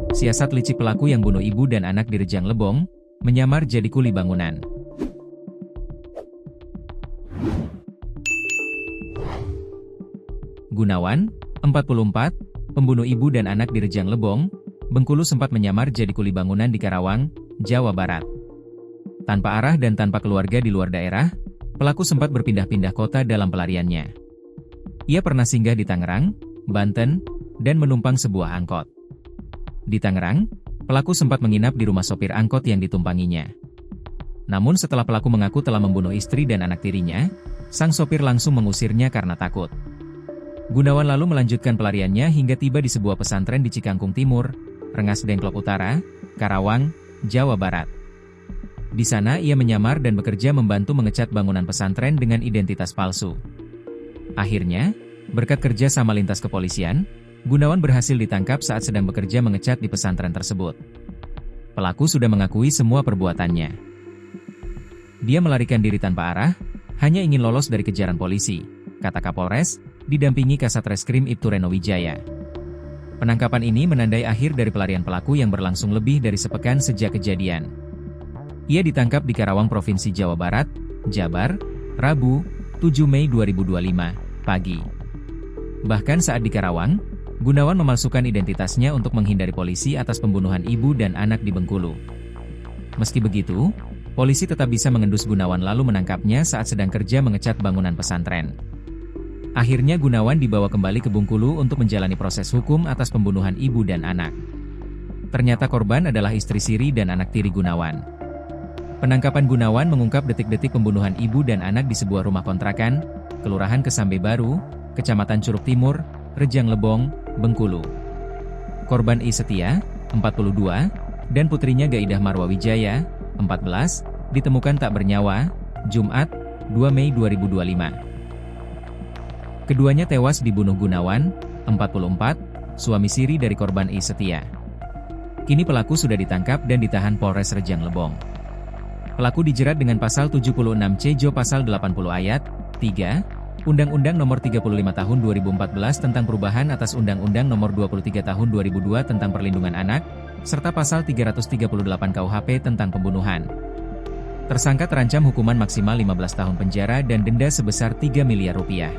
Siasat licik pelaku yang bunuh ibu dan anak di Rejang Lebong, menyamar jadi kuli bangunan. Gunawan, 44, pembunuh ibu dan anak di Rejang Lebong, Bengkulu sempat menyamar jadi kuli bangunan di Karawang, Jawa Barat. Tanpa arah dan tanpa keluarga di luar daerah, pelaku sempat berpindah-pindah kota dalam pelariannya. Ia pernah singgah di Tangerang, Banten, dan menumpang sebuah angkot. Di Tangerang, pelaku sempat menginap di rumah sopir angkot yang ditumpanginya. Namun setelah pelaku mengaku telah membunuh istri dan anak tirinya, sang sopir langsung mengusirnya karena takut. Gunawan lalu melanjutkan pelariannya hingga tiba di sebuah pesantren di Cikangkung Timur, Rengas Dengklok Utara, Karawang, Jawa Barat. Di sana ia menyamar dan bekerja membantu mengecat bangunan pesantren dengan identitas palsu. Akhirnya, berkat kerja sama lintas kepolisian, Gunawan berhasil ditangkap saat sedang bekerja mengecat di pesantren tersebut. Pelaku sudah mengakui semua perbuatannya. Dia melarikan diri tanpa arah, hanya ingin lolos dari kejaran polisi, kata Kapolres, didampingi Kasat Reskrim Ibtu Reno Wijaya. Penangkapan ini menandai akhir dari pelarian pelaku yang berlangsung lebih dari sepekan sejak kejadian. Ia ditangkap di Karawang Provinsi Jawa Barat, Jabar, Rabu, 7 Mei 2025, pagi. Bahkan saat di Karawang, Gunawan memalsukan identitasnya untuk menghindari polisi atas pembunuhan ibu dan anak di Bengkulu. Meski begitu, polisi tetap bisa mengendus Gunawan lalu menangkapnya saat sedang kerja mengecat bangunan pesantren. Akhirnya Gunawan dibawa kembali ke Bengkulu untuk menjalani proses hukum atas pembunuhan ibu dan anak. Ternyata korban adalah istri siri dan anak tiri Gunawan. Penangkapan Gunawan mengungkap detik-detik pembunuhan ibu dan anak di sebuah rumah kontrakan, Kelurahan Kesambe Baru, Kecamatan Curug Timur, Rejang Lebong, Bengkulu. Korban I Setia, 42, dan putrinya Gaidah Marwa Wijaya, 14, ditemukan tak bernyawa, Jumat, 2 Mei 2025. Keduanya tewas dibunuh Gunawan, 44, suami siri dari korban I Setia. Kini pelaku sudah ditangkap dan ditahan Polres Rejang Lebong. Pelaku dijerat dengan pasal 76C Jo pasal 80 ayat 3, Undang-Undang Nomor 35 Tahun 2014 tentang perubahan atas Undang-Undang Nomor 23 Tahun 2002 tentang Perlindungan Anak, serta pasal 338 KUHP tentang pembunuhan. Tersangka terancam hukuman maksimal 15 tahun penjara dan denda sebesar 3 miliar rupiah.